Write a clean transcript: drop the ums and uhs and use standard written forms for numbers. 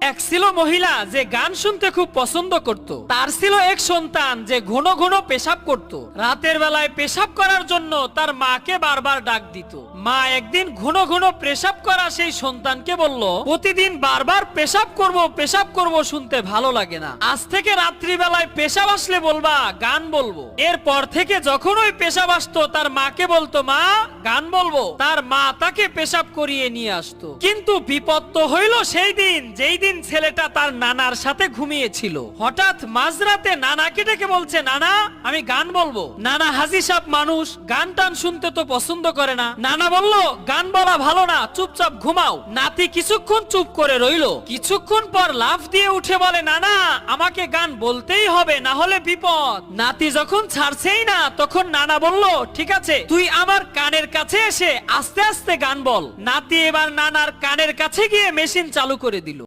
এক ছিল মহিলা যে গান শুনতে খুব পছন্দ করত। তার ছিল এক সন্তান যে ঘন ঘন পেশাব করত। রাতের বেলায় পেশাব করার জন্য তার মাকে বারবার ডাক দিত। মা একদিন ঘন ঘন পেশাব করা সেই সন্তানকে বলল, প্রতিদিন বারবার পেশাব করব শুনতে ভালো লাগে না, আজ থেকে রাত্রি বেলায় পেশাব আসলে বলবা গান বলবো। এরপর থেকে যখন ওই পেশাব আসতো তার মাকে বলতো, মা গান বলবো। তার মা তাকে পেশাব করিয়ে নিয়ে আসতো। কিন্তু বিপদ তো হইল সেই দিন যেই দিন ছেলেটা তার নানার সাথে ঘুমিয়েছিল। হঠাৎ মাঝরাতে নানাকে ডেকে বলছে, নানা আমি গান বলবো। নানা হাজি সাহেব মানুষ, গান টান শুনতে তো পছন্দ করে না। নানা বলল, গান বলা ভালো না, চুপচাপ ঘুমাও। নাতি কিছুক্ষণ চুপ করে রইল। কিছুক্ষণ পর লাফ দিয়ে উঠে বলে, নানা আমাকে গান বলতেই হবে, না হলে বিপদ। নাতি যখন ছাড়ছেই না তখন নানা বলল, ঠিক আছে তুই আমার কানের কাছে এসে আস্তে আস্তে গান বল। নাতি এবার নানার কানের কাছে গিয়ে মেশিন চালু করে দিল।